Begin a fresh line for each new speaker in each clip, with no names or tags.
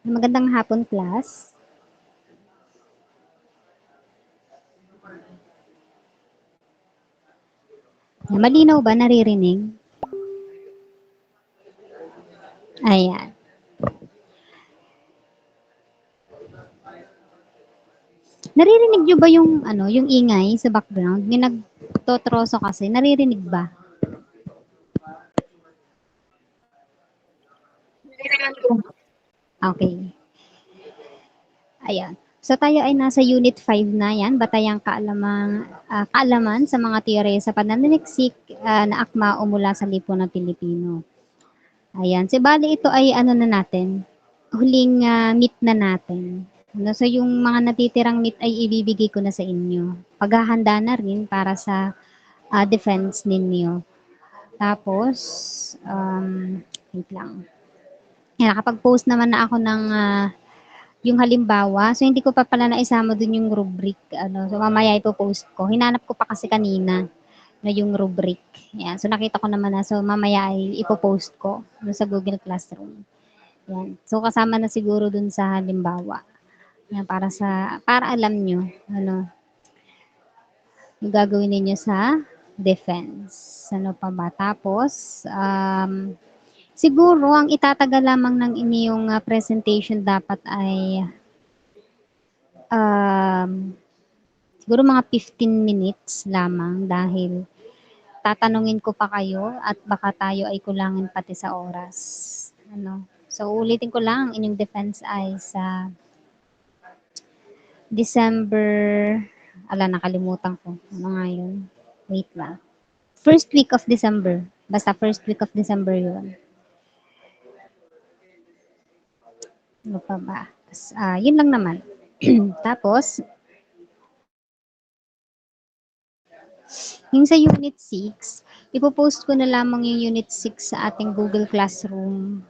Magandang hapon, class. Malinaw ba? Naririnig? Ayan. Naririnig nyo ba yung, yung ingay sa background? May nagtotroso kasi. Naririnig ba? Okay. Ayan. So tayo ay nasa Unit 5 na yan, Batayang Kaalaman sa mga teorya sa pananaliksik na akma o mula sa lipunan ng Pilipino. Ayan. So bali ito ay ano na natin, huling meet na natin. So yung mga natitirang meet ay ibibigay ko na sa inyo. Paghahanda na rin para sa defense ninyo. Tapos, wait lang. Yan, nakapag-post naman na ako ng yung halimbawa. So, hindi ko pa pala naisama dun yung rubric. So, mamaya ipopost ko. Hinanap ko pa kasi kanina na yung rubric. Yan. So, nakita ko naman na. So, mamaya ay ipopost ko sa Google Classroom. Yan. So, kasama na siguro dun sa halimbawa. Yan, para alam nyo, yung gagawin ninyo sa defense. Ano pa ba? Tapos, siguro, ang itatagal lamang ng inyong presentation dapat ay siguro mga 15 minutes lamang dahil tatanungin ko pa kayo at baka tayo ay kulangin pati sa oras. So, ulitin ko lang, inyong defense ay sa December, nakalimutan ko. Ano nga yun? Wait lang. First week of December. Basta first week of December yun. Ano pa ba? Yun lang naman. Tapos, yung sa Unit 6, ipopost ko na lamang yung Unit 6 sa ating Google Classroom.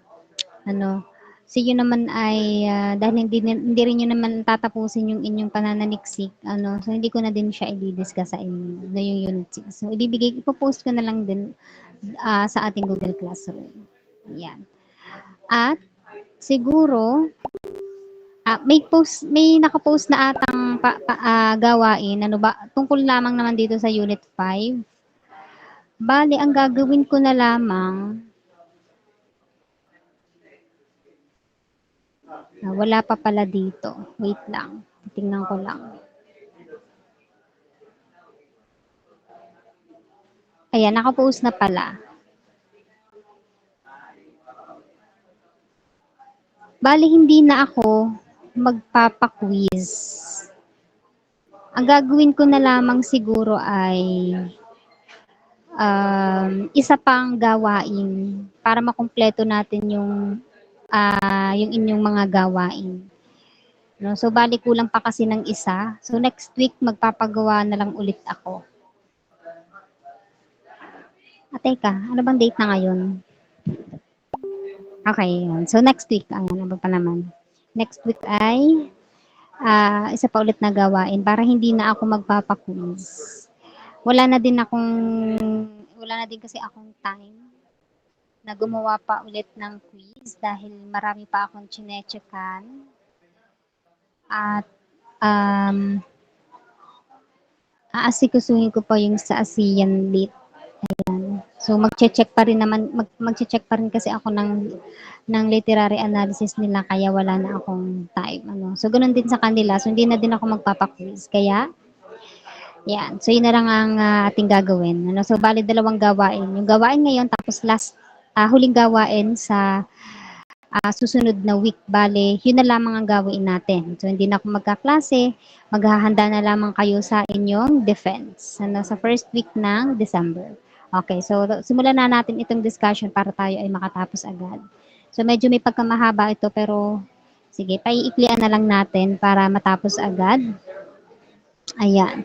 So yun naman ay, dahil hindi rin yun naman tatapusin yung inyong pananaliksik, so hindi ko na din siya i-discuss sa inyo, na yung Unit 6. So ipopost ko na lang din sa ating Google Classroom. Yan. At, siguro, may nakapost na atang gawain, tungkol lamang naman dito sa Unit 5. Bali, ang gagawin ko na lamang, wala pa pala dito. Wait lang. Tingnan ko lang. Ayan, nakapost na pala. Bali, hindi na ako magpapa-quiz. Ang gagawin ko na lamang siguro ay isa pang gawain para makumpleto natin yung inyong mga gawain. So, bali kulang pa kasi ng isa. So, next week, magpapagawa na lang ulit ako. Teka, ano bang date na ngayon? Okay, yun. So, next week, ano pa naman? Next week ay isa pa ulit na gawain para hindi na ako magpapaquiz. Wala na din kasi akong time na gumawa pa ulit ng quiz dahil marami pa akong chine-checkan. At aasikasuhin ko pa yung sa ASEAN Lit. Ayan. So magche-check pa rin kasi ako ng literary analysis nila kaya wala na akong time. So ganoon din sa kanila. So hindi na din ako magpapa-quiz. Kaya yan. So yun na lang ang ating gagawin. So bali dalawang gawain. Yung gawain ngayon tapos huling gawain sa susunod na week. Bale, yun na lamang ang gawin natin. So, hindi na ako magkaklase. Maghahanda na lamang kayo sa inyong defense. Sa first week ng December. Okay, so simulan na natin itong discussion para tayo ay makatapos agad. So, medyo may pagkamahaba ito pero sige, paiiklian na lang natin para matapos agad. Ayan.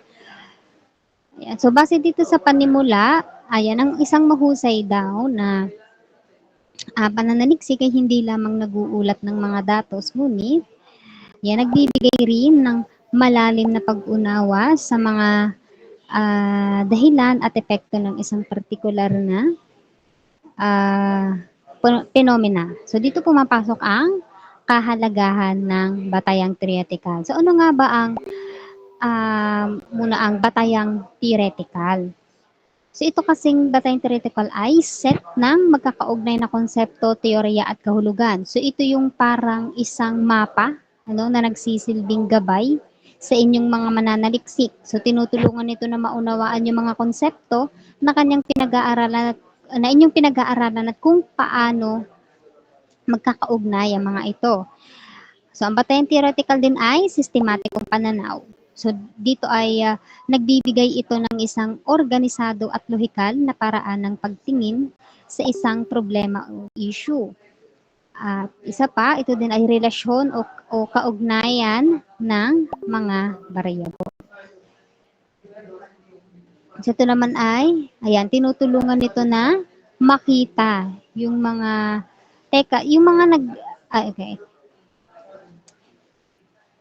Ayan. So, base dito sa panimula, ayan, ang isang mahusay daw na pananaliksik ay hindi lamang nag-uulat ng mga datos, ngunit nagbibigay rin ng malalim na pag-unawa sa mga dahilan at epekto ng isang partikular na phenomena. So dito pumapasok ang kahalagahan ng batayang theoretical. So ano nga ba ang muna ang batayang theoretical? So ito kasing batayang theoretical ay set ng magkakaugnay na konsepto, teorya at kahulugan. So ito yung parang isang mapa na nagsisilbing gabay sa inyong mga mananaliksik. So tinutulungan nito na maunawaan yung mga konsepto na kanyang pinag-aaralan at na inyong pinag-aaralan at kung paano magkakaugnay ang mga ito. So ang batayang theoretical din ay sistematikong pananaw. So dito ay nagbibigay ito ng isang organisado at lohikal na paraan ng pagtingin sa isang problema o issue. At isa pa, ito din ay relasyon o kaugnayan ng mga variable. So ito naman ay, ayan, tinutulungan nito na makita yung mga, yung mga okay.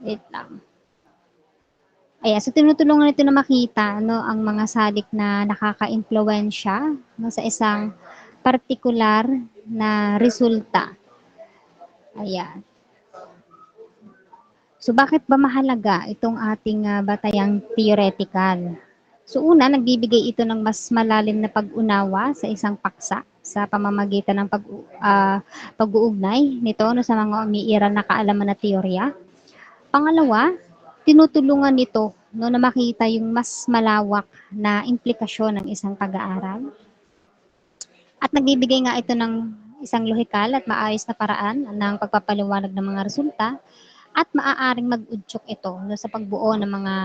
Wait lang. Ayan, so tinutulungan nito na makita ang mga salik na nakaka-impluwensya sa isang partikular na resulta. Ayan. So bakit ba mahalaga itong ating batayang theoretical? So una, nagbibigay ito ng mas malalim na pag-unawa sa isang paksa sa pamamagitan ng pag-uugnay nito sa mga umiiral na kaalaman na teorya. Pangalawa, tinutulungan nito na makita yung mas malawak na implikasyon ng isang pag-aaral. At nagbibigay nga ito ng isang lohikal at maayos na paraan ng pagpapaliwanag ng mga resulta at maaaring mag-udyok ito sa pagbuo ng mga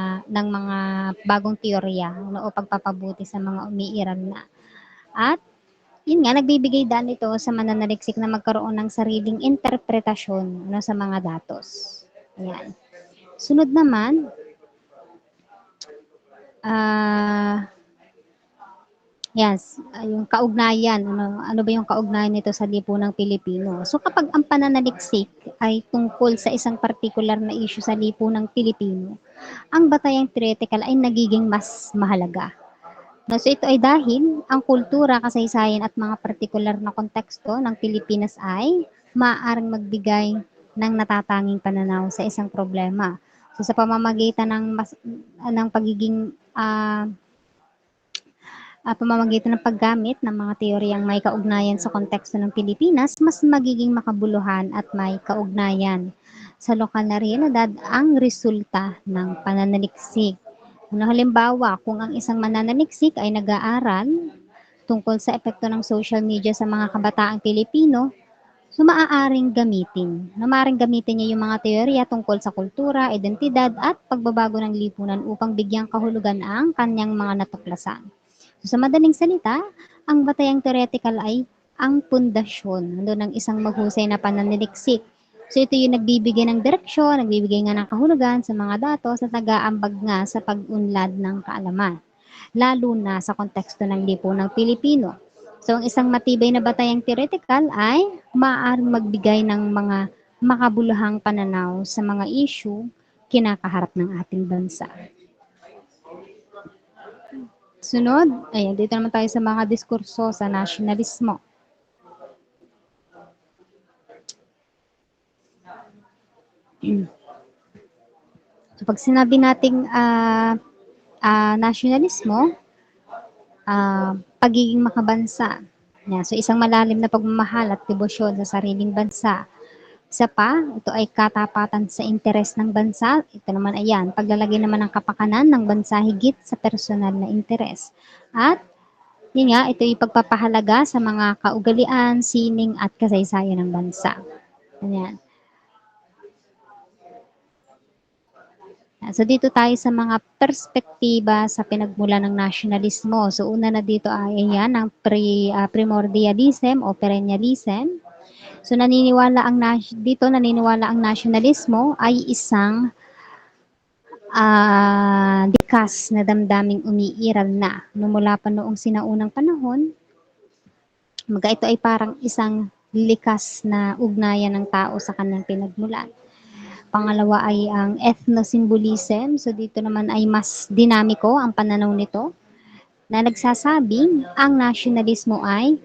bagong teorya o pagpapabuti sa mga umiiral na. At yun nga, nagbibigay daan ito sa mananaliksik na magkaroon ng sariling interpretasyon sa mga datos. Ayan. Sunod naman, yes, yung kaugnayan. Ano ba yung kaugnayan nito sa lipunang Pilipino? So kapag ang pananaliksik ay tungkol sa isang partikular na issue sa lipunang Pilipino, ang batayang theoretical ay nagiging mas mahalaga. So ito ay dahil ang kultura, kasaysayan at mga partikular na konteksto ng Pilipinas ay maaaring magbigay ng natatanging pananaw sa isang problema. So sa pamamagitan ng pagiging pamamagitan ng paggamit ng mga teoryang may kaugnayan sa konteksto ng Pilipinas, mas magiging makabuluhan at may kaugnayan sa lokal na realidad ang resulta ng pananaliksik. Halimbawa, kung ang isang mananaliksik ay nag-aaral tungkol sa epekto ng social media sa mga kabataang Pilipino, so maaaring gamitin. Maaaring gamitin niya yung mga teorya tungkol sa kultura, identidad at pagbabago ng lipunan upang bigyang kahulugan ang kanyang mga natuklasan. So, sa madaling salita, ang batayang theoretical ay ang pundasyon ng isang maghusay na pananaliksik. So ito yung nagbibigay ng direksyon, nagbibigay nga ng kahulugan sa mga datos at nag-aambag nga sa pag-unlad ng kaalaman, lalo na sa konteksto ng lipunang Pilipino. So ang isang matibay na batayang theoretical ay maaaring magbigay ng mga makabuluhang pananaw sa mga issue kinakaharap ng ating bansa. Sunod, ayan, dito naman tayo sa mga diskurso sa nasyonalismo. So pag sinabi nating nasyonalismo, pagiging makabansa. Yeah, so isang malalim na pagmamahal at debosyon sa sariling bansa. Isa pa, ito ay katapatan sa interes ng bansa. Ito naman ayan, paglalagay naman ng kapakanan ng bansa higit sa personal na interes. At yun nga, ito ay pagpapahalaga sa mga kaugalian, sining at kasaysayan ng bansa. Ayan. So dito tayo sa mga perspektiba sa pinagmula ng nasyonalismo. So una na dito ay ayan, ang primordialism o perennialism. So naniniwala ang nasyonalismo ay isang likas na damdaming umiiral na mula pa noong sinaunang panahon. Ito ay parang isang likas na ugnayan ng tao sa kanyang pinagmulan. Pangalawa ay ang ethnosymbolism. So dito naman ay mas dinamiko ang pananaw nito na nagsasabing ang nasyonalismo ay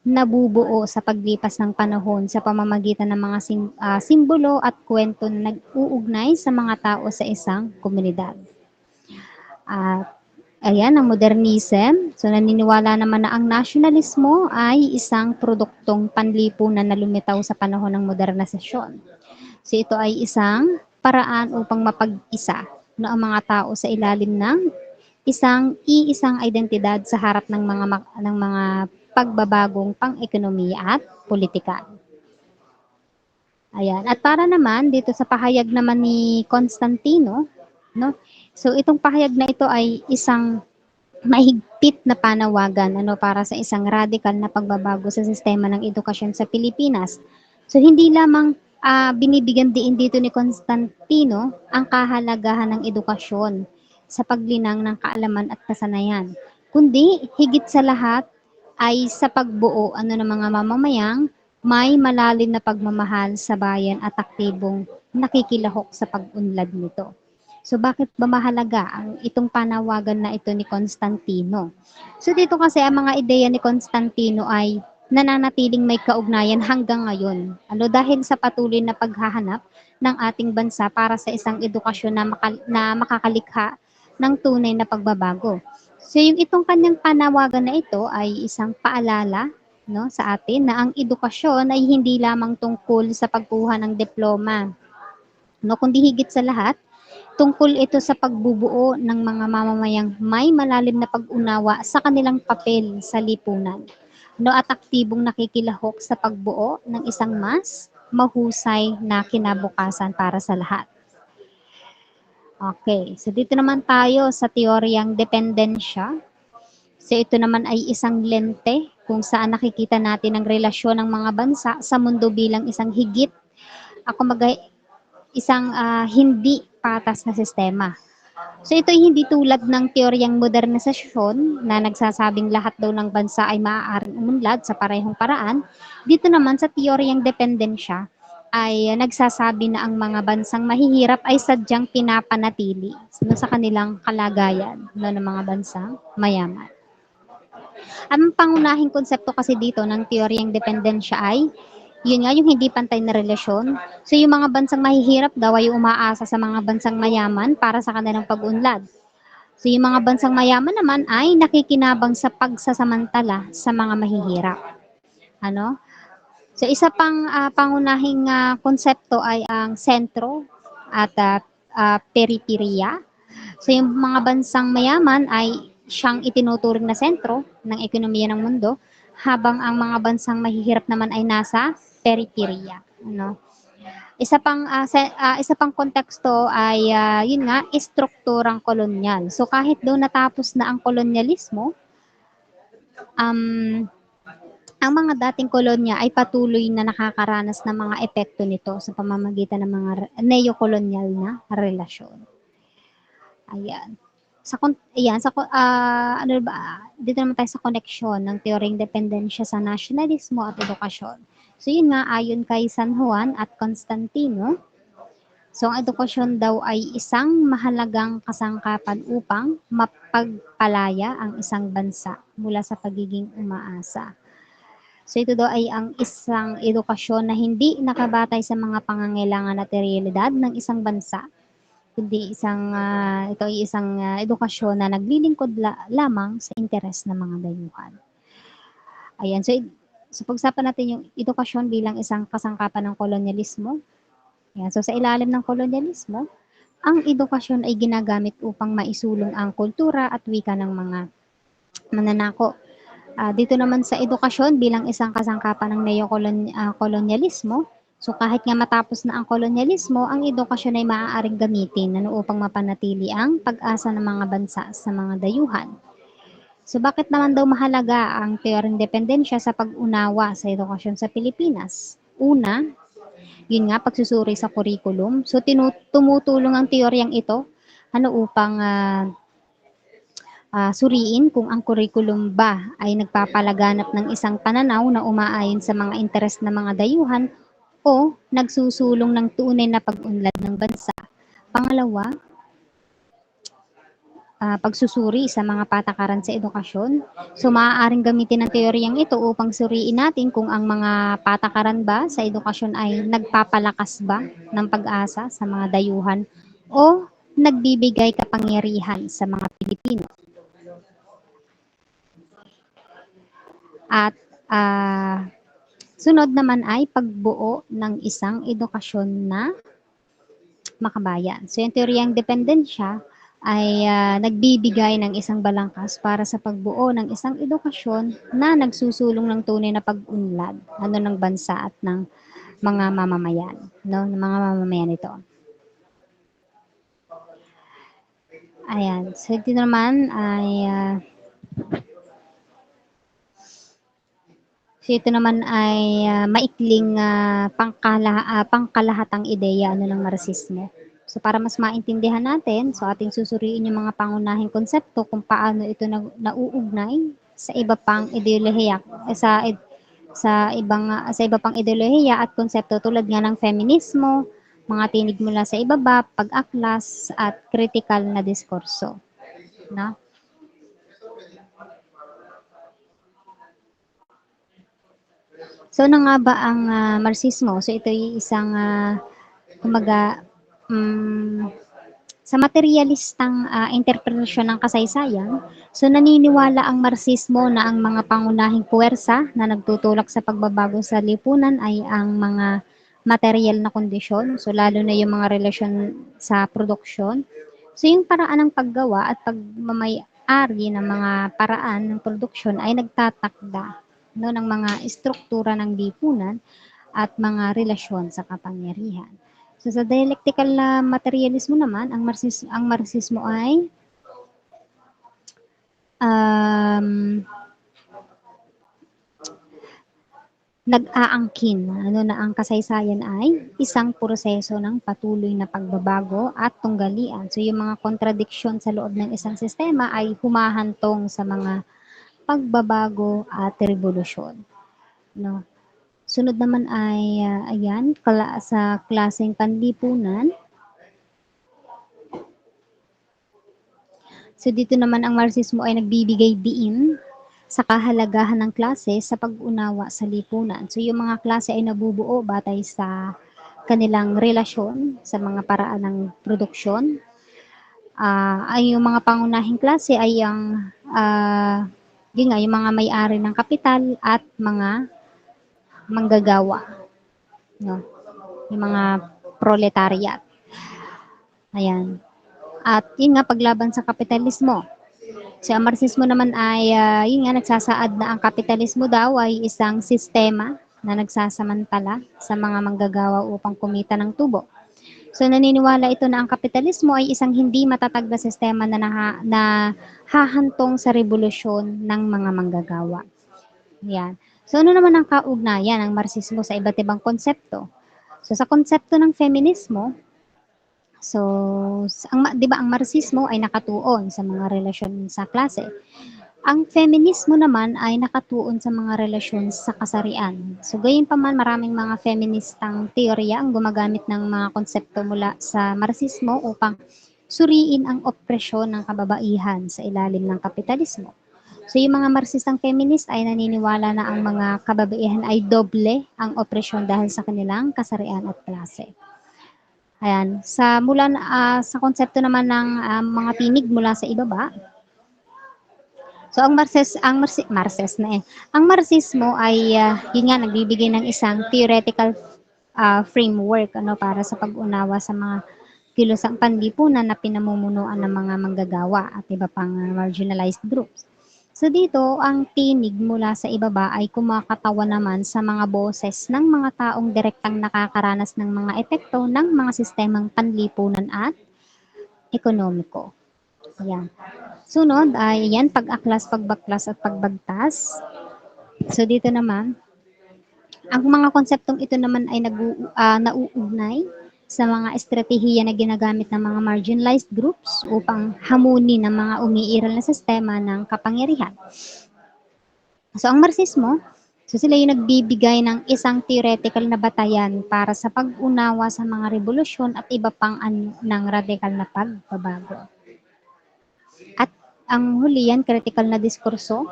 nabubuo sa paglipas ng panahon sa pamamagitan ng mga simbolo at kwento na nag-uugnay sa mga tao sa isang komunidad. At ayan, ang modernism. So naniniwala naman na ang nasyonalismo ay isang produktong panlipunan na lumitaw sa panahon ng modernisasyon. So ito ay isang paraan upang mapag-isa no, ang mga tao sa ilalim ng iisang identidad sa harap ng mga pagbabagong pang-ekonomiya at politika. Ayan. At para naman dito sa pahayag naman ni Constantino, no? So itong pahayag na ito ay isang mahigpit na panawagan ano para sa isang radikal na pagbabago sa sistema ng edukasyon sa Pilipinas. So hindi lamang binibigyan diin dito ni Constantino ang kahalagahan ng edukasyon sa paglinang ng kaalaman at kasanayan, kundi higit sa lahat ay sa pagbuo ano ng mga mamamayang may malalim na pagmamahal sa bayan at aktibong nakikilahok sa pag-unlad nito. So bakit ba mahalaga ang itong panawagan na ito ni Constantino? So dito kasi ang mga ideya ni Constantino ay nananatiling may kaugnayan hanggang ngayon. Ano dahil sa patuloy na paghahanap ng ating bansa para sa isang edukasyon na makakalikha ng tunay na pagbabago. So yung itong kanyang panawagan na ito ay isang paalala no, sa atin na ang edukasyon ay hindi lamang tungkol sa pagkuha ng diploma, no, kundi higit sa lahat tungkol ito sa pagbubuo ng mga mamamayang may malalim na pag-unawa sa kanilang papel sa lipunan, no, at aktibong nakikilahok sa pagbuo ng isang mas mahusay na kinabukasan para sa lahat. Okay, so dito naman tayo sa teoryang dependensya. So ito naman ay isang lente kung saan nakikita natin ang relasyon ng mga bansa sa mundo bilang isang higit, isang hindi patas na sistema. So ito ay hindi tulad ng teoryang modernisasyon na nagsasabing lahat daw ng bansa ay maaaring umunlad sa parehong paraan. Dito naman sa teoryang dependensya ay nagsasabi na ang mga bansang mahihirap ay sadyang pinapanatili sa kanilang kalagayan ng mga bansang mayaman. Ang pangunahing konsepto kasi dito ng teoryang dependensya ay yun nga yung hindi pantay na relasyon. So yung mga bansang mahihirap daw ay umaasa sa mga bansang mayaman para sa kanilang pag-unlad. So yung mga bansang mayaman naman ay nakikinabang sa pagsasamantala sa mga mahihirap. Ano? So isa pang pangunahing konsepto ay ang sentro at periperiya. So yung mga bansang mayaman ay siyang itinuturing na sentro ng ekonomiya ng mundo, habang ang mga bansang mahihirap naman ay nasa periperiya. Ano? Isa pang konteksto ay yun nga, istrukturang kolonyal. So kahit daw natapos na ang kolonyalismo, ang mga dating kolonya ay patuloy na nakakaranas ng mga epekto nito sa pamamagitan ng mga neokolonyal na relasyon. Ayan. Ano ba, dito naman tayo sa koneksyon ng teoryang dependensya sa nasyonalismo at edukasyon. So yun nga, ayon kay San Juan at Constantino, so ang edukasyon daw ay isang mahalagang kasangkapan upang mapagpalaya ang isang bansa mula sa pagiging umaasa. So ito daw ay ang isang edukasyon na hindi nakabatay sa mga pangangailangan at realidad ng isang bansa, kundi ito ay isang edukasyon na naglilingkod lamang sa interes ng mga dayuhan. Ayan, so pag-usapan natin yung edukasyon bilang isang kasangkapan ng kolonyalismo. Ayan, so sa ilalim ng kolonyalismo, ang edukasyon ay ginagamit upang maisulong ang kultura at wika ng mga mananako. Dito naman sa edukasyon bilang isang kasangkapan ng neokolonyalismo, so kahit nga matapos na ang kolonyalismo, ang edukasyon ay maaaring gamitin upang mapanatili ang pag-asa ng mga bansa sa mga dayuhan. So bakit naman daw mahalaga ang teoryang dependensya sa pag-unawa sa edukasyon sa Pilipinas? Una, yun nga, pagsusuri sa curriculum. So tumutulong ang teoryang ito upang suriin kung ang curriculum ba ay nagpapalaganap ng isang pananaw na umaayon sa mga interes ng mga dayuhan o nagsusulong ng tunay na pag-unlad ng bansa. Pangalawa, pagsusuri sa mga patakaran sa edukasyon. So maaaring gamitin ang teoryang ito upang suriin natin kung ang mga patakaran ba sa edukasyon ay nagpapalakas ba ng pag-asa sa mga dayuhan o nagbibigay kapangyarihan sa mga Pilipino. At sunod naman ay pagbuo ng isang edukasyon na makabayan. So yung teoryang dependensya ay nagbibigay ng isang balangkas para sa pagbuo ng isang edukasyon na nagsusulong ng tunay na pag-unlad ng bansa at ng mga mamamayan, no, ng mga mamamayan nito. Ayan. So ito naman ay maikling pangkalahatang ideya ng Marxismo. So para mas maintindihan natin, so ating susuriin yung mga pangunahing konsepto kung paano ito nauugnay sa iba pang ideolohiya sa iba pang ideolohiya at konsepto tulad nga ng feminismo, mga tinig mula sa ibaba, pag-aklas at critical na diskurso, no? So ano nga ba ang Marxismo? So ito ay isang kumbaga sa materialistang interpretasyon ng kasaysayan, so naniniwala ang Marxismo na ang mga pangunahing puwersa na nagtutulak sa pagbabago sa lipunan ay ang mga material na kondisyon, so lalo na yung mga relasyon sa produksyon. So yung paraan ng paggawa at pagmamay-ari ng mga paraan ng produksyon ay nagtatakda, no, ng mga istruktura ng lipunan at mga relasyon sa kapangyarihan. So sa dialectical na materialismo naman, ang Marxismo ay nag-aangkin na ang kasaysayan ay isang proseso ng patuloy na pagbabago at tunggalian. So yung mga kontradiksyon sa loob ng isang sistema ay humahantong sa mga pagbabago at revolusyon, no. Sunod naman ay ayan, sa klaseng panlipunan. So dito naman ang Marxismo ay nagbibigay diin sa kahalagahan ng klase sa pag-unawa sa lipunan. So yung mga klase ay nabubuo batay sa kanilang relasyon sa mga paraan ng produksyon. Ay yung mga pangunahing klase ay ang yun nga, yung mga may-ari ng kapital at mga manggagawa, no? Yung mga proletariat. Ayan. At yun nga, paglaban sa kapitalismo. So, ang Marxismo naman ay, yun nga, nagsasaad na ang kapitalismo daw ay isang sistema na nagsasamantala sa mga manggagawa upang kumita ng tubo. So, naniniwala ito na ang kapitalismo ay isang hindi matatag na sistema na hahantong sa revolusyon ng mga manggagawa. Yan. So, ano naman ang kaugnayan ng Marxismo sa iba't ibang konsepto? So, sa konsepto ng feminismo, so, 'di ba ang Marxismo ay nakatuon sa mga relasyon sa klase. Ang feminismo naman ay nakatuon sa mga relasyon sa kasarian. So, gayunpaman maraming mga feministang teorya ang gumagamit ng mga konsepto mula sa Marxismo upang suriin ang opresyon ng kababaihan sa ilalim ng kapitalismo. So, yung mga Marxistang feminist ay naniniwala na ang mga kababaihan ay doble ang opresyon dahil sa kanilang kasarian at klase. Ayan, sa konsepto naman ng mga tinig mula sa ibaba. So ang Marxismo ay yun nga nagbibigay ng isang theoretical framework para sa pag-unawa sa mga kilosang panlipunan na pinamumunuan ng mga manggagawa at iba pang marginalized groups. So dito, ang tinig mula sa ibaba ay kumakatawan naman sa mga boses ng mga taong direktang nakakaranas ng mga epekto ng mga sistemang panlipunan at ekonomiko. Ayan. Sunod ay yan, pag-aklas, pagbaklas at pagbagtas. So dito naman, ang mga konseptong ito naman ay nauugnay sa mga estratehiya na ginagamit ng mga marginalized groups upang hamunin ng mga umiiral na sistema ng kapangyarihan. So ang Marxismo, so sila yung nagbibigay ng isang theoretical na batayan para sa pag-unawa sa mga revolusyon at iba pang ng radikal na pagbabago. Ang huli yan, critical na diskurso.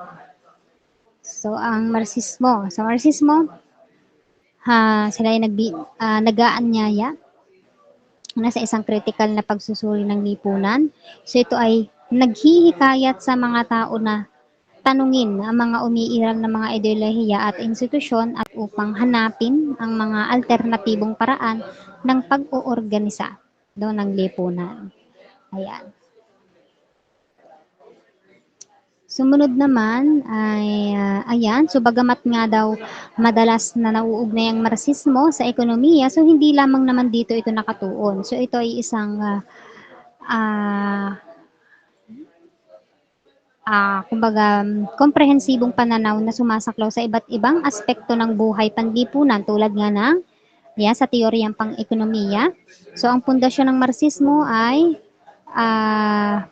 So, ang Marxismo, sila ay nag-aanyaya na sa isang critical na pagsusuri ng lipunan. So, ito ay naghihikayat sa mga tao na tanungin ang mga umiiral na mga ideolohiya at institusyon at upang hanapin ang mga alternatibong paraan ng pag-oorganisa ng lipunan. Ayan. Sumunod naman ay, ayan, so bagamat nga daw madalas na nauugnay ang Marxismo sa ekonomiya, so hindi lamang naman dito ito nakatuon. So ito ay isang ah, kumbaga komprehensibong pananaw na sumasaklaw sa iba't ibang aspekto ng buhay panlipunan tulad nga ng sa teoryang pang-ekonomiya. So ang pundasyon ng Marxismo ay ah,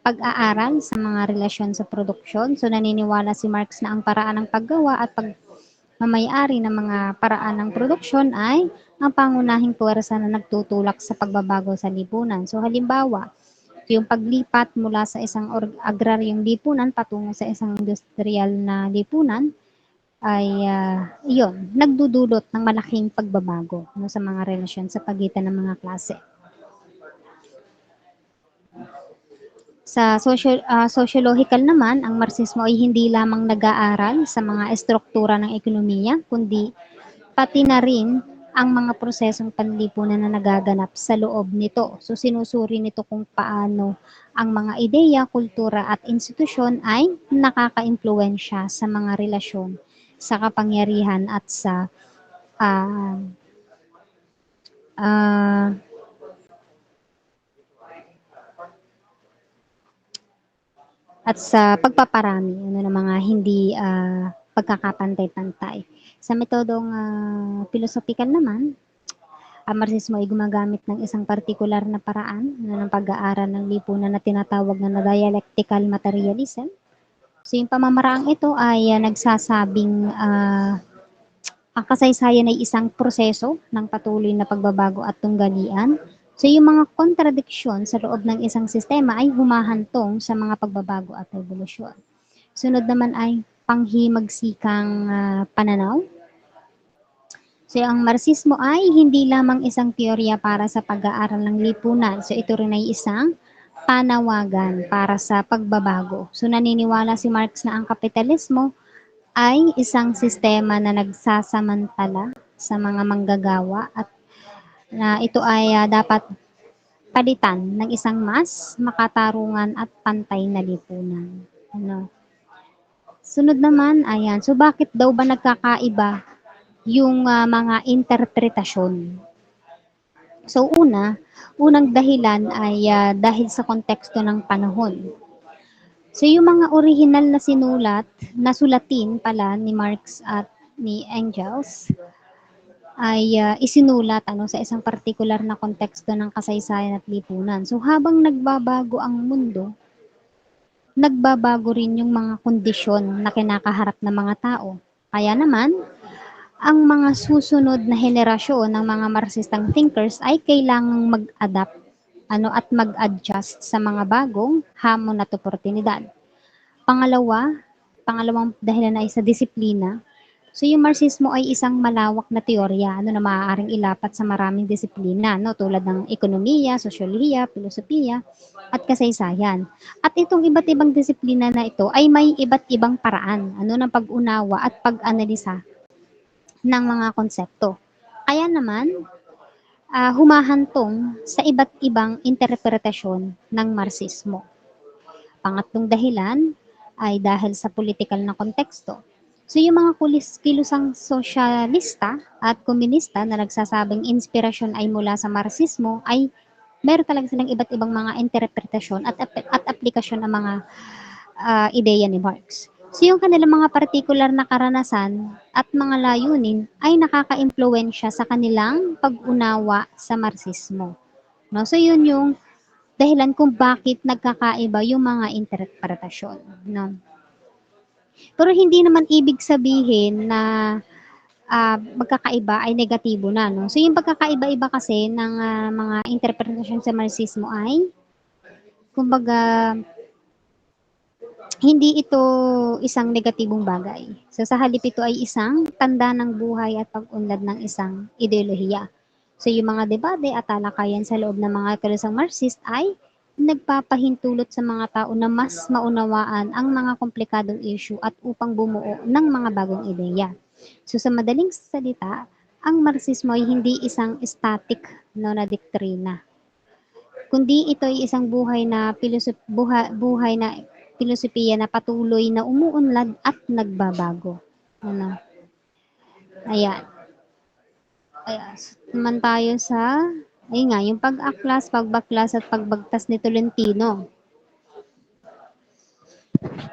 pag-aaral sa mga relasyon sa produksyon. So naniniwala si Marx na ang paraan ng paggawa at pagmamayari ng mga paraan ng produksyon ay ang pangunahing puwersa na nagtutulak sa pagbabago sa lipunan. So halimbawa, yung paglipat mula sa isang agraryong lipunan patungo sa isang industrial na lipunan ay iyon, nagdudulot ng malaking pagbabago sa mga relasyon sa pagitan ng mga klase. Sa sociological naman, ang Marxismo ay hindi lamang nag-aaral sa mga estruktura ng ekonomiya, kundi pati na rin ang mga prosesong panlipunan na nagaganap sa loob nito. So sinusuri nito kung paano ang mga ideya, kultura at institusyon ay nakaka-impluwensya sa mga relasyon, sa kapangyarihan at sa uh, uh, at sa pagpaparami ng mga hindi pagkakapantay-pantay. Sa metodong pilosophikal naman, ang Marxismo ay gumagamit ng isang partikular na paraan ng pag-aaral ng lipunan na tinatawag na dialectical materialism. So yung pamamaraang ito ay nagsasabing ang kasaysayan ay isang proseso ng patuloy na pagbabago at tunggalian. So yung mga kontradiksyon sa loob ng isang sistema ay humahantong sa mga pagbabago at revolusyon. Sunod naman ay panghimagsikang pananaw. So ang Marxismo ay hindi lamang isang teorya para sa pag-aaral ng lipunan. So ito rin ay isang panawagan para sa pagbabago. So naniniwala si Marx na ang kapitalismo ay isang sistema na nagsasamantala sa mga manggagawa at na ito ay dapat palitan ng isang mas makatarungan at pantay na lipunan. Ano? Sunod naman, ayan. So bakit daw ba nagkakaiba yung mga interpretasyon? So unang dahilan ay dahil sa konteksto ng panahon. So yung mga original na sulatin pala ni Marx at ni Engels ay isinulat sa isang partikular na konteksto ng kasaysayan at lipunan. So habang nagbabago ang mundo, nagbabago rin yung mga kondisyon na kinakaharap ng mga tao. Kaya naman, ang mga susunod na henerasyon ng mga Marxistang thinkers ay kailangang mag-adapt at mag-adjust sa mga bagong hamon at oportunidad. Pangalawang dahilan ay sa disiplina. So yung Marxismo ay isang malawak na teorya na maaaring ilapat sa maraming disiplina tulad ng ekonomiya, sosyolohiya, filosofiya at kasaysayan. At itong iba't ibang disiplina na ito ay may iba't ibang paraan ng pag-unawa at pag-analisa ng mga konsepto. Kaya naman, humahantong sa iba't ibang interpretasyon ng Marxismo. Pangatlong dahilan ay dahil sa political na konteksto. So yung mga kilusang sosyalista at komunista na nagsasabing inspirasyon ay mula sa Marxismo ay meron talaga silang iba't ibang mga interpretasyon at aplikasyon ng mga ideya ni Marx. So yung kanilang mga partikular na karanasan at mga layunin ay nakaka-impluwensya sa kanilang pag-unawa sa Marxismo. No? So yun yung dahilan kung bakit nagkakaiba yung mga interpretasyon. No? Pero hindi naman ibig sabihin na magkakaiba ay negatibo na. No? So yung pagkakaiba-iba kasi ng mga interpretasyon sa Marxismo ay kumbaga hindi ito isang negatibong bagay. So sa halip ito ay isang tanda ng buhay at pag-unlad ng isang ideolohiya. So yung mga debate at talakayan sa loob ng mga kilusang Marxist ay nagpapahintulot sa mga tao na mas maunawaan ang mga komplikadong issue at upang bumuo ng mga bagong ideya. So sa madaling salita, ang Marxismo ay hindi isang static no, na doktrina, kundi ito ay isang buhay na filosofiya na patuloy na umuunlad at nagbabago. Ano? Ayan. Ayan. Naman tayo sa, ayun nga, yung pag-aklas, pagbaklas at pagbagtas ni Tolentino.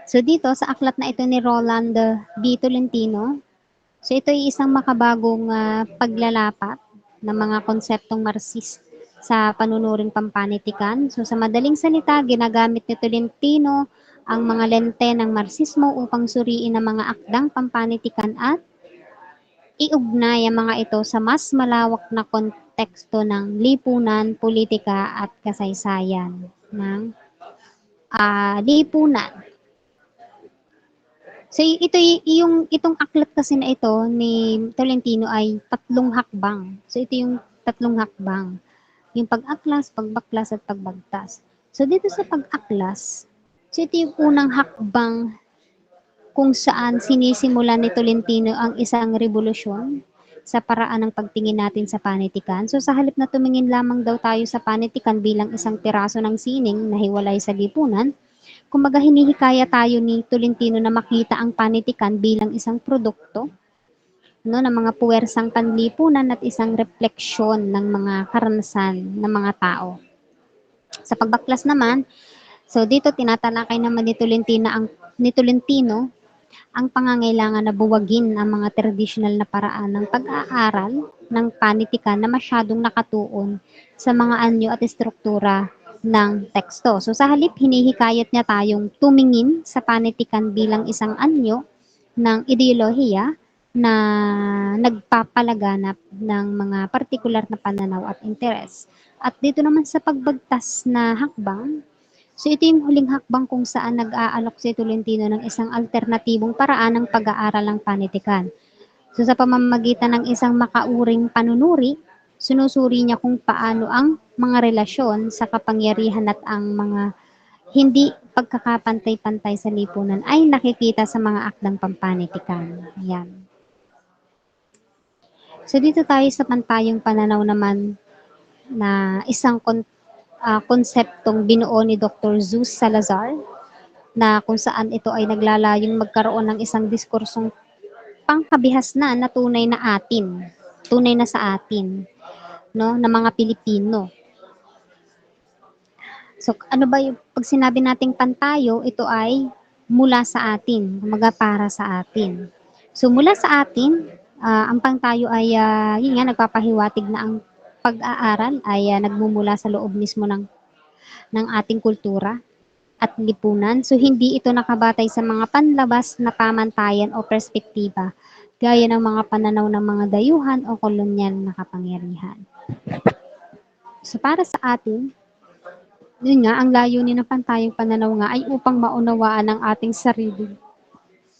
So dito sa aklat na ito ni Roland B. Tolentino, so ito ay isang makabagong paglalapat ng mga konseptong Marxist sa panunuring pampanitikan. So sa madaling salita, ginagamit ni Tolentino ang mga lente ng Marxismo upang suriin ang mga akdang pampanitikan at iugnay ang mga ito sa mas malawak na konteksto ng lipunan, politika at kasaysayan ng lipunan. So itong aklat kasi na ito ni Tolentino ay tatlong hakbang. So ito yung tatlong hakbang. Yung pag-aklas, pagbaklas at pagbagtas. So dito sa pag-aklas, so ito yung unang hakbang kung saan sinisimulan ni Tolentino ang isang revolusyon sa paraan ng pagtingin natin sa panitikan. So sa halip na tumingin lamang daw tayo sa panitikan bilang isang piraso ng sining na hiwalay sa lipunan, kumbaga hinihikaya tayo ni Tolentino na makita ang panitikan bilang isang produkto no, ng mga puwersang panlipunan at isang refleksyon ng mga karanasan ng mga tao. Sa pagbaklas naman, so dito tinatalakay naman ni Tolentino ang pangangailangan na buwagin ang mga tradisyonal na paraan ng pag-aaral ng panitikan na masyadong nakatuon sa mga anyo at estruktura ng teksto. So sa halip, hinihikayat niya tayong tumingin sa panitikan bilang isang anyo ng ideolohiya na nagpapalaganap ng mga partikular na pananaw at interes. At dito naman sa pagbagtas na hakbang, so ito yung huling hakbang kung saan nag-aalok si Tolentino ng isang alternatibong paraan ng pag-aaral ng panitikan. So sa pamamagitan ng isang makauring panunuri, sinusuri niya kung paano ang mga relasyon sa kapangyarihan at ang mga hindi pagkakapantay-pantay sa lipunan ay nakikita sa mga akdang pampanitikan. Ayan. So dito tayo sa pantayong pananaw naman na isang konseptong binuo ni Dr. Zeus Salazar na kung saan ito ay naglalayong magkaroon ng isang diskursong pangkabihasnan na tunay na sa atin, no, na mga Pilipino. So ano ba yung pag sinabi nating pantayo, ito ay mula sa atin, kumaga para sa atin. So mula sa atin, ang pantayo ay yun nga nagpapahiwatig na ang pag-aaral ay nagmumula sa loob mismo ng ating kultura at lipunan. So hindi ito nakabatay sa mga panlabas na pamantayan o perspektiba gaya ng mga pananaw ng mga dayuhan o kolonyal na kapangyarihan. So para sa atin, yun nga, ang layunin ng pantayong pananaw nga ay upang maunawaan ang ating sarili,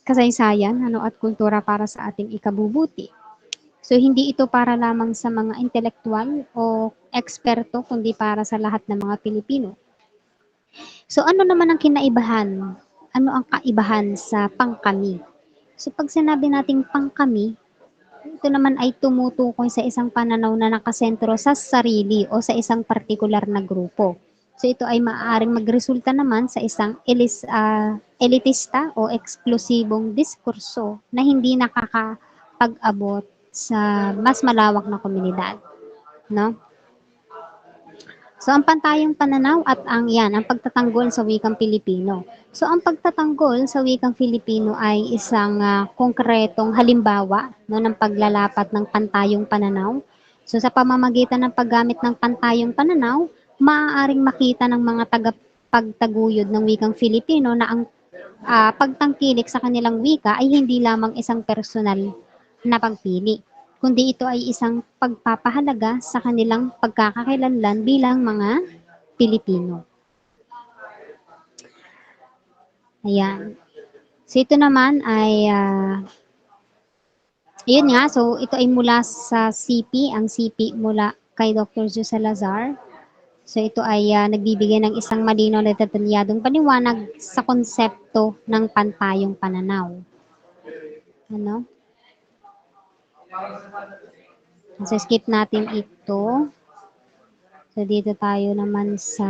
kasaysayan, at kultura para sa ating ikabubuti. So hindi ito para lamang sa mga intelektual o eksperto, kundi para sa lahat ng mga Pilipino. So ano naman ang kinaibahan? Ano ang kaibahan sa pangkami? So pag sinabi nating pangkami, ito naman ay tumutukoy sa isang pananaw na nakasentro sa sarili o sa isang partikular na grupo. So ito ay maaaring magresulta naman sa isang elitista o eksklusibong diskurso na hindi nakakapag-abot sa mas malawak na komunidad, no? So, ang pantayong pananaw at ang pagtatanggol sa wikang Pilipino. So, ang pagtatanggol sa wikang Filipino ay isang konkretong halimbawa no, ng paglalapat ng pantayong pananaw. So, sa pamamagitan ng paggamit ng pantayong pananaw, maaaring makita ng mga tagapagtaguyod ng wikang Filipino na ang pagtangkilik sa kanilang wika ay hindi lamang isang personal na pagpili, kundi ito ay isang pagpapahalaga sa kanilang pagkakakilanlan bilang mga Pilipino. Ayan. So ito naman ay, ayun nga, so ito ay mula sa CP, ang CP mula kay Dr. Jose Salazar. So ito ay nagbibigay ng isang malinaw na detalyadong paliwanag sa konsepto ng pantayong pananaw. Ano? So skip natin ito. So dito tayo naman sa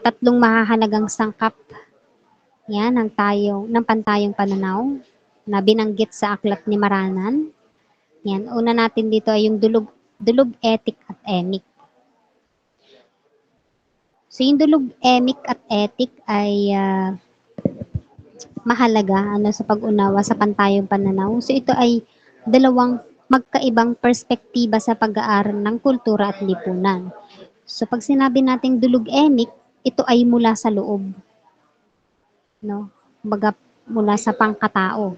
tatlong mahahalagang sangkap yan ng pantayong pananaw na binanggit sa aklat ni Maranan. Yan, una natin dito ay yung dulog etik at emic. So yung dulog emic at etik ay mahalaga sa pag-unawa sa pantayong pananaw. So ito ay dalawang magkaibang perspektiba sa pag-aaral ng kultura at lipunan. So pag sinabi nating dulog emic, ito ay mula sa loob, no? Kumbaga mula sa pangkatao.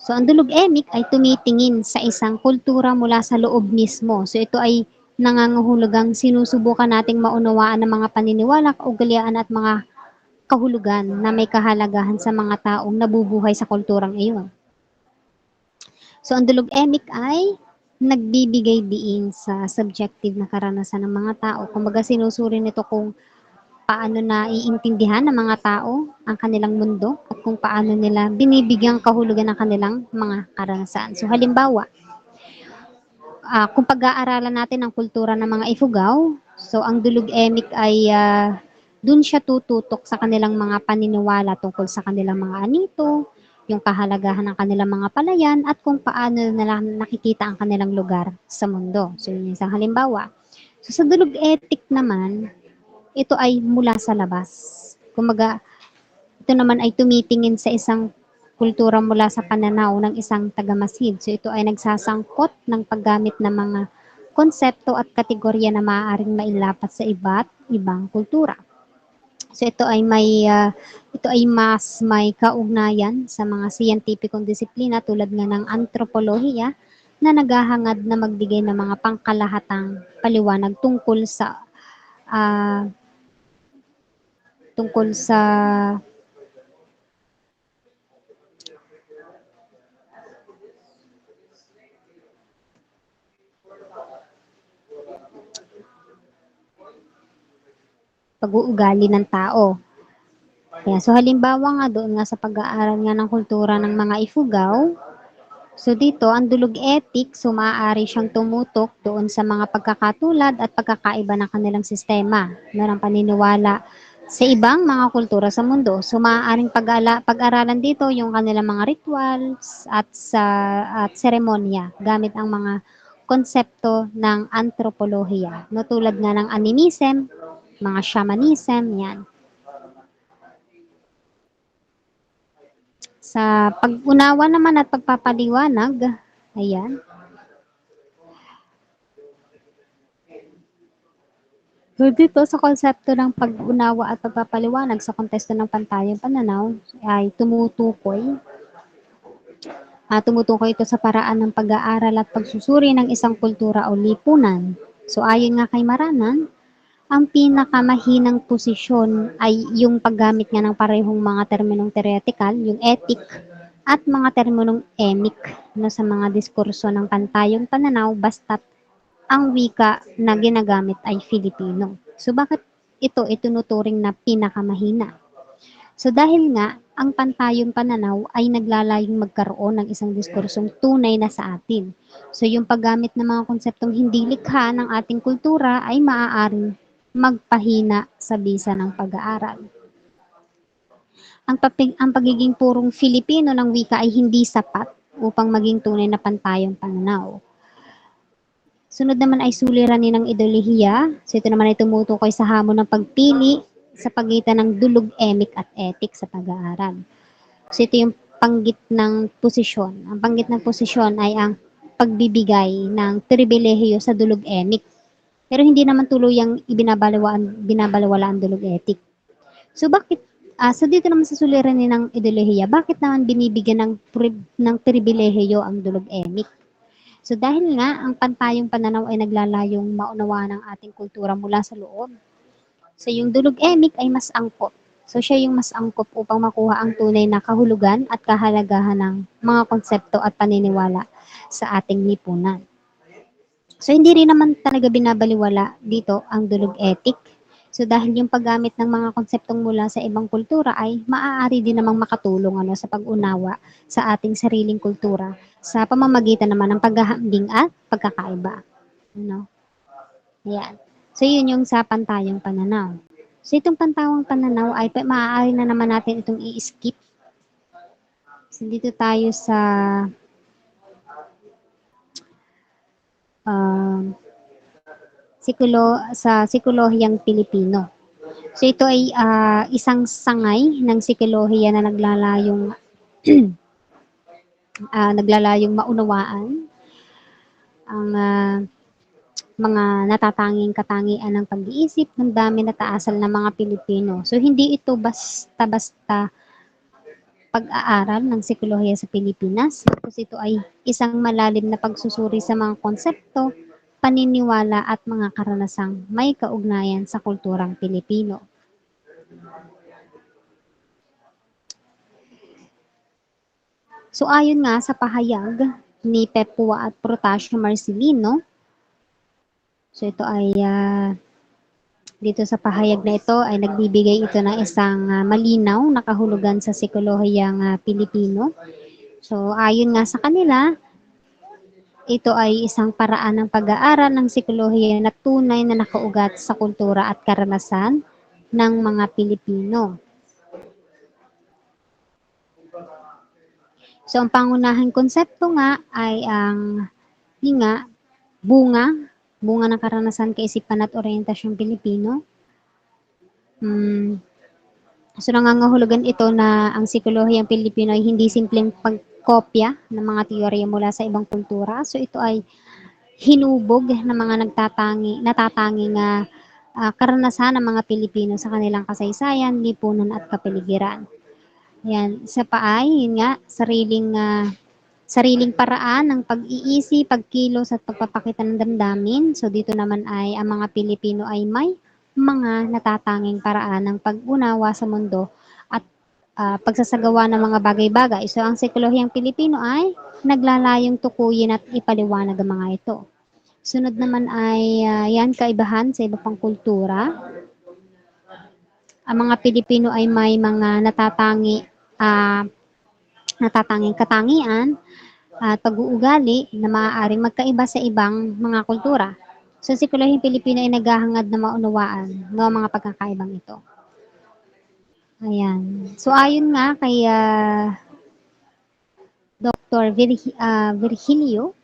So ang dulog emic ay tumitingin sa isang kultura mula sa loob mismo. So ito ay nangangahulugang sinusubukan nating maunawaan ng mga paniniwala, kaugalian at mga kahulugan na may kahalagahan sa mga taong nabubuhay sa kulturang iyon. So ang dulog emic ay nagbibigay diin sa subjective na karanasan ng mga tao. Kumbaga sinusuri nito kung paano naiintindihan ng mga tao ang kanilang mundo at kung paano nila binibigyang kahulugan ng kanilang mga karanasan. So halimbawa, kung pag-aaralan natin ang kultura ng mga Ifugao, so ang Dulug Emik ay dun siya tututok sa kanilang mga paniniwala tungkol sa kanilang mga anito, yung kahalagahan ng kanilang mga palayan at kung paano nila nakikita ang kanilang lugar sa mundo. So yun yung isang halimbawa. So sa Dulug Etik naman, ito ay mula sa labas. Kumbaga, ito naman ay tumitingin sa isang kultura mula sa pananaw ng isang tagamasid. So ito ay nagsasangkot ng paggamit ng mga konsepto at kategorya na maaaring mailapat sa iba't ibang kultura. So ito ay mas may kaugnayan sa mga siyentipikong disiplina tulad nga ng antropolohiya na naghahangad na magbigay ng mga pangkalahatang paliwanag ah, tungkol sa pag-uugali ng tao. Kaya, so halimbawa nga doon nga sa pag-aaral nga ng kultura ng mga Ifugao, so dito ang dulog ethic, so maaari siyang tumutok doon sa mga pagkakatulad at pagkakaiba ng kanilang sistema, ng paniniwala sa ibang mga kultura sa mundo. So maaaring pag-aralan dito yung kanilang mga rituals at seremonya gamit ang mga konsepto ng antropolohiya, no, tulad nga ng animism, mga shamanism, yan. Sa pag-unawa naman at pagpapaliwanag, ayan. So dito sa konsepto ng pag-unawa at pagpapaliwanag sa konteksto ng pantayang pananaw ay tumutukoy ito sa paraan ng pag-aaral at pagsusuri ng isang kultura o lipunan. So ayon nga kay Maranan, ang pinakamahinang posisyon ay yung paggamit nga ng parehong mga terminong theoretical, yung ethic, at mga terminong emic no, sa mga diskurso ng pantayong pananaw basta't ang wika na ginagamit ay Filipino. So bakit ito itinuturing na pinakamahina? So dahil nga ang pantayong pananaw ay naglalayong magkaroon ng isang diskursong tunay na sa atin. So yung paggamit ng mga konseptong hindi likha ng ating kultura ay maaaring magpahina sa bisa ng pag-aaral. Ang pagiging purong Filipino ng wika ay hindi sapat upang maging tunay na pantayong pananaw. Sunod naman ay suliranin ng ideolohiya. So ito naman ay tumutukoy sa hamon ng pagpili sa pagitan ng dulog emic at ethic sa pag-aaral. So ito yung panggit ng posisyon. Ang panggit ng posisyon ay ang pagbibigay ng pribilehiyo sa dulog emic. Pero hindi naman tuluyang binabalewala ang dulog ethic. So bakit so dito naman sa suliranin ng ideolohiya, bakit naman binibigyan ng pribilehiyo ang dulog emic? So dahil nga ang pantayong pananaw ay naglalayong maunawaan ang ating kultura mula sa loob. So yung dulog emic ay mas angkop. So siya yung mas angkop upang makuha ang tunay na kahulugan at kahalagahan ng mga konsepto at paniniwala sa ating lipunan. So hindi rin naman talaga binabaliwala dito ang dulog ethic. So dahil yung paggamit ng mga konseptong mula sa ibang kultura ay maaari din namang makatulong sa pag-unawa sa ating sariling kultura sa pamamagitan naman ng paghahambing at pagkakaiba. Ano? Ayan. So yun yung sa pantayong pananaw. So itong pantawang pananaw ay maaari na naman natin itong i-skip. So dito tayo sa um, sa psikolohiyang Pilipino. So ito ay isang sangay ng psikolohiya na naglalayong maunawaan ang mga natatanging katangian ng pag-iisip ng dami na taasal ng mga Pilipino. So hindi ito basta-basta pag-aaral ng psikolohiya sa Pilipinas. Tapos ito ay isang malalim na pagsusuri sa mga konsepto, paniniwala at mga karanasang may kaugnayan sa kulturang Pilipino. So ayon nga sa pahayag ni Pepua at Protasio Marcelino, so ito ay dito sa pahayag na ito ay nagbibigay ito ng isang malinaw na kahulugan sa psikolohiyang Pilipino. So ayon nga sa kanila, ito ay isang paraan ng pag-aaral ng psikolohiya na tunay na nakaugat sa kultura at karanasan ng mga Pilipino. So ang pangunahing konsepto nga ay ang bunga ng karanasan, kaisipan at oryentasyong Pilipino. So nangangahulugan ito na ang psikolohiyang Pilipino ay hindi simpleng pagkopya ng mga teorya mula sa ibang kultura. So ito ay hinubog ng mga natatanging karanasan ng mga Pilipino sa kanilang kasaysayan, lipunan at kapaligiran. Yan, isa pa ay yun nga sariling paraan ng pag-iisip, pagkilos at pagpapakita ng damdamin. So dito naman ay ang mga Pilipino ay may mga natatanging paraan ng pag-unawa sa mundo at pagsasagawa ng mga bagay-bagay. So ang psikolohiyang Pilipino ay naglalayong tukuyin at ipaliwanag ang mga ito. Sunod naman ay yan kaibahan sa iba pang kultura. Ang mga Pilipino ay may mga natatanging katangian at pag-uugali na maaaring magkaiba sa ibang mga kultura. So, psikolohiyang Pilipino ay naghahangad na maunawaan ng mga pagkakaibang ito. Ayan. So, ayon nga kay Dr. Virgilio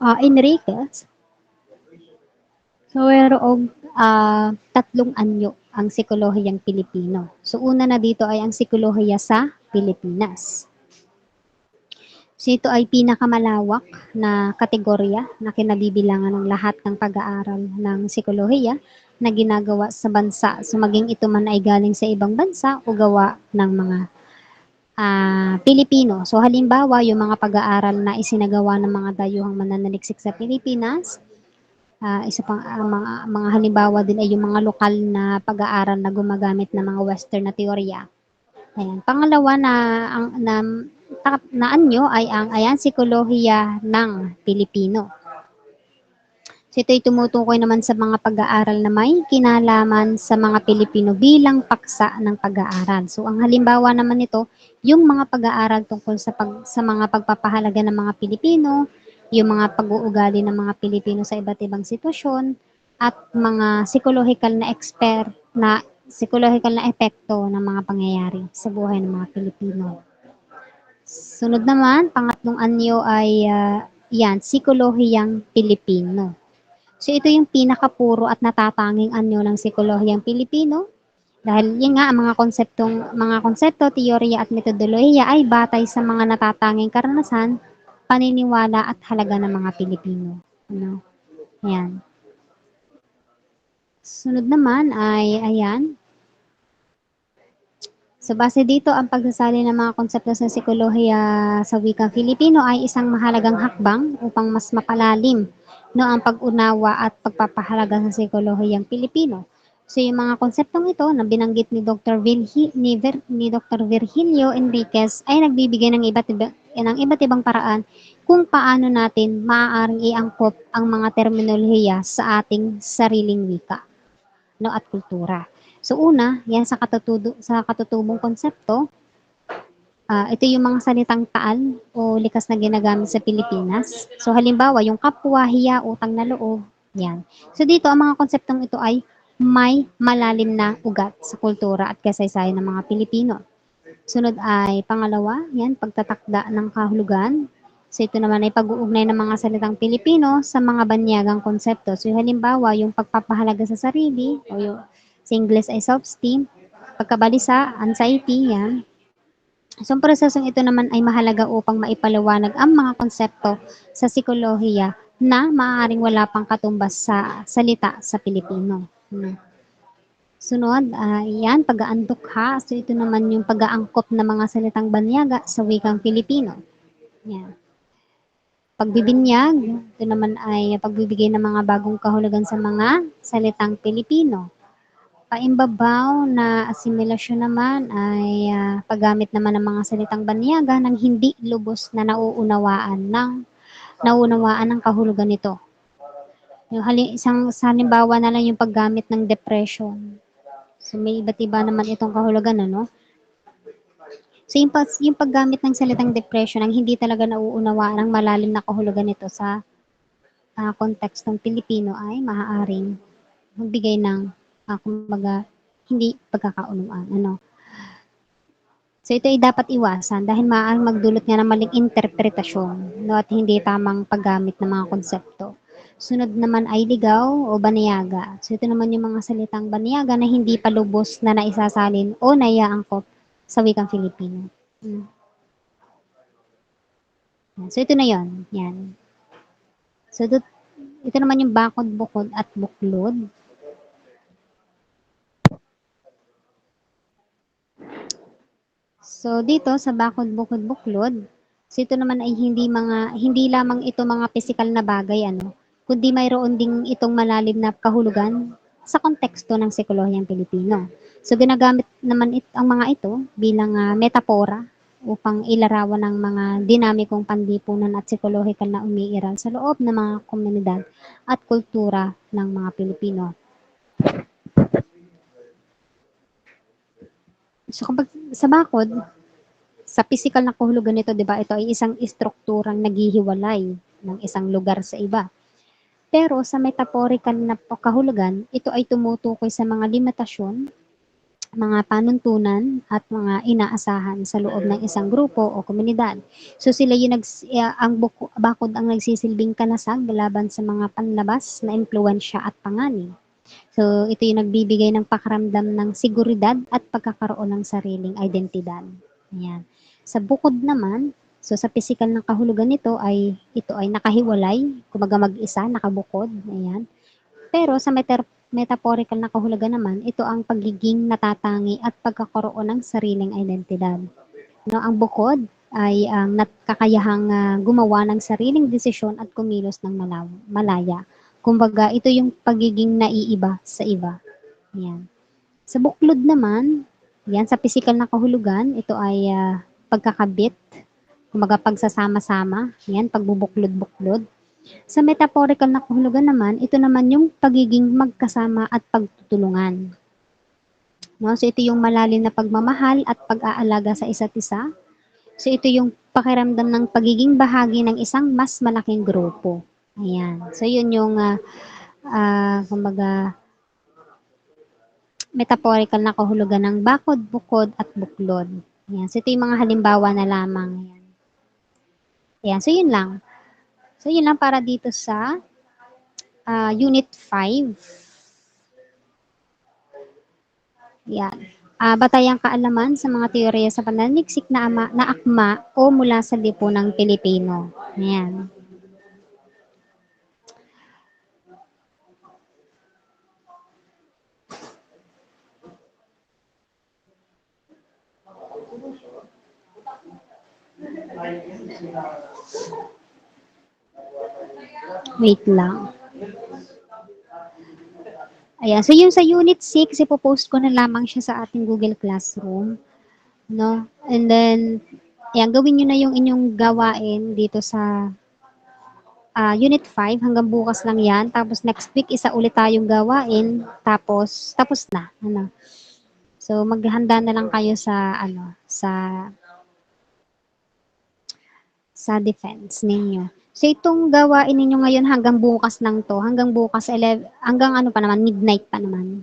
Enriquez, so mayroong tatlong anyo ang psikolohiyang Pilipino. So una na dito ay ang psikolohiya sa Pilipinas. So ito ay pinakamalawak na kategorya na kinabibilangan ng lahat ng pag-aaral ng psikolohiya na ginagawa sa bansa. So maging ito man ay galing sa ibang bansa o gawa ng mga Pilipino. So halimbawa yung mga pag-aaral na isinagawa ng mga dayuhang mananaliksik sa Pilipinas, isa pang mga halimbawa din ay yung mga lokal na pag-aaral na gumagamit ng mga western na teorya. Ayan. Pangalawa na anyo ay ang psikolohiya ng Pilipino. So ito ay tumutukoy naman sa mga pag-aaral na may kinalaman sa mga Pilipino bilang paksa ng pag-aaral. So ang halimbawa naman nito, yung mga pag-aaral tungkol sa mga pagpapahalaga ng mga Pilipino, yung mga pag-uugali ng mga Pilipino sa iba't ibang sitwasyon, at mga psychological na epekto ng mga pangyayari sa buhay ng mga Pilipino. Sunod naman, pangatlong anyo ay psikolohiyang Pilipino. So ito yung pinakapuro at natatanging anyo ng psikolohiyang Pilipino. Dahil yun nga, ang mga konsepto, teorya at metodolohiya ay batay sa mga natatanging karanasan, paniniwala at halaga ng mga Pilipino. Ano? Ayan. Sunod naman ay, ayan. So base dito, ang pagsasali ng mga konsepto sa psikolohiya sa wikang Filipino ay isang mahalagang hakbang upang mas mapalalim ang pag-unawa at pagpapahalaga sa psikolohiyang Pilipino. So yung mga konseptong ito na binanggit ni Dr. Virgilio Enriquez ay nagbibigay ng iba't ibang paraan kung paano natin maaaring iangkop ang mga terminolohiya sa ating sariling wika, no, at kultura. So una, yan sa katutubong konsepto, ito yung mga salitang taal o likas na ginagamit sa Pilipinas. So halimbawa, yung kapwa, hiya, utang na loob, yan. So dito, ang mga konseptong ito ay may malalim na ugat sa kultura at kasaysayan ng mga Pilipino. Sunod ay pangalawa, yan, pagtatakda ng kahulugan. So ito naman ay pag-uugnay ng mga salitang Pilipino sa mga banyagang konsepto. So halimbawa, yung pagpapahalaga sa sarili o yung sa English ay self-esteem, pagkabalisa, anxiety, yan. So, ang prosesong ito naman ay mahalaga upang maipaliwanag ang mga konsepto sa psikolohiya na maaaring wala pang katumbas sa salita sa Pilipino. Hmm. Sunod, yan, pag-aandukha. So, ito naman yung pag-aangkop ng mga salitang banyaga sa wikang Pilipino. Yan. Pagbibinyag, ito naman ay pagbibigay ng mga bagong kahulugan sa mga salitang Pilipino. Paimbabaw na asimilasyon naman ay paggamit naman ng mga salitang banyaga ng hindi lubos na nauunawaan ng kahulugan nito. Yung isang halimbawa na lang yung paggamit ng depression. So may iba't iba naman itong kahulugan, ano? So yung paggamit ng salitang depression ang hindi talaga nauunawaan ng malalim na kahulugan nito sa kontekstong Pilipino ay maaaring magbigay ng kumbaga hindi pagkakaunawaan, ano. So ito ay dapat iwasan dahil maaaring magdulot nga ng maling interpretasyon, no, at hindi tamang paggamit ng mga konsepto. Sunod naman ay ligaw o baniyaga. So ito naman yung mga salitang baniyaga na hindi pa lubos na naisasalin o naiaangkop sa wikang Filipino. Hmm. So ito na yon, yan. So ito naman yung bakod, bukod at buklod. So dito sa bakod, bukod, buklod, so ito naman ay hindi lamang ito mga pisikal na bagay, ano, kundi mayroon ding itong malalim na kahulugan sa konteksto ng psikolohiyang Pilipino. So ginagamit naman ang mga ito bilang metapora upang ilarawan ng mga dinamikong panlipunan at psikolohikal na umiiral sa loob ng mga komunidad at kultura ng mga Pilipino. So kapag sa bakod, sa physical na kahulugan nito, 'di ba, ito ay isang istrukturang naghihiwalay ng isang lugar sa iba. Pero sa metaphorical na kahulugan, ito ay tumutukoy sa mga limitasyon, mga panuntunan at mga inaasahan sa loob ng isang grupo o komunidad. So sila yung bakod ang nagsisilbing kanasag laban sa mga panlabas na impluwensya at panganib. So ito yung nagbibigay ng pakiramdam ng seguridad at pagkakaroon ng sariling identidad. Ayan. Sa bukod naman, so sa pisikal ng kahulugan nito ay ito ay nakahiwalay, kumbaga mag-isa, nakabukod, ayan. Pero sa metaphorical na kahulugan naman, ito ang pagiging natatangi at pagkakaroon ng sariling identidad. No, ang bukod ay ang kakayahang gumawa ng sariling desisyon at kumilos ng malaya. Kumbaga, ito yung pagiging naiiba sa iba. Yan. Sa buklod naman, yan sa pisikal na kahulugan, ito ay pagkakabit, kumbaga pagsasama-sama, yan, pagbubuklod-buklod. Sa metaphorical na kahulugan naman, ito naman yung pagiging magkasama at pagtutulungan. No? So ito yung malalim na pagmamahal at pag-aalaga sa isa't isa. So ito yung pakiramdam ng pagiging bahagi ng isang mas malaking grupo. Ayan. So yun yung kumbaga metaphorical na kahulugan ng bakod, bukod at buklod. Ayan. So ito yung mga halimbawa na lamang. Ayan. Ayan. So yun lang. So yun lang para dito sa Unit 5. Yan. Batayang kaalaman sa mga teorya sa pananaliksik na akma o mula sa lipunang Pilipino. Yan. Wait lang. Ayan. So, yung sa Unit 6, ipopost ko na lamang siya sa ating Google Classroom. No? And then, ayan, gawin nyo na yung inyong gawain dito sa Unit 5. Hanggang bukas lang yan. Tapos, next week, isa ulit tayong gawain. Tapos na. Ano? So, maghanda na lang kayo sa, sa defense ninyo. So, itong gawain ninyo ngayon hanggang bukas lang to. Hanggang bukas, 11, hanggang ano pa naman, midnight pa naman.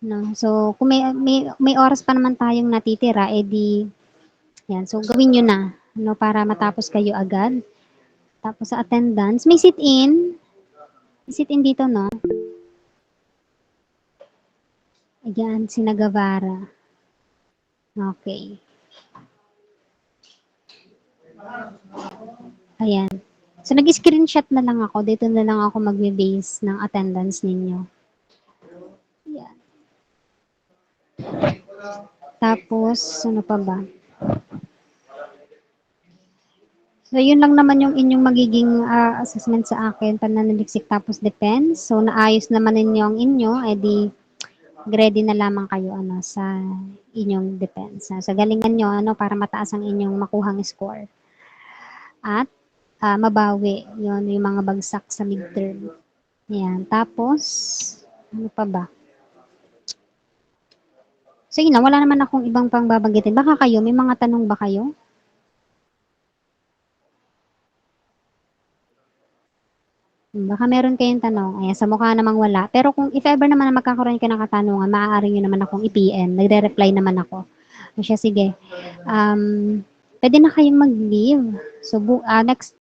No? So, kung may oras pa naman tayong natitira, edi, yan. So, gawin nyo na, no, para matapos kayo agad. Tapos sa attendance, may sit-in. May sit-in dito, no? Ayan, si Nagavara. Okay. Ayan. So, nag-screenshot na lang ako. Dito na lang ako magbe-base ng attendance ninyo. Ayan. Tapos, ano pa ba? So, yun lang naman yung inyong magiging assessment sa akin, pananaliksik tapos depends. So, naayos naman ninyo ang inyo, edi ready na lamang kayo sa inyong depends. Sa galingan nyo para mataas ang inyong makuhang score. At mabawi yon yung mga bagsak sa midterm. Yan. Tapos, ano pa ba? So, yun lang. Wala naman akong ibang pang babanggitin. Baka kayo, may mga tanong ba kayo? Baka meron kayong tanong. Ayan, sa mukha namang wala. Pero kung if ever naman na magkakaroon kayo ng katanungan, maaari nyo naman akong i-PM. Nagre-reply naman ako. O siya, sige. Pwede na kayong mag-leave. So, next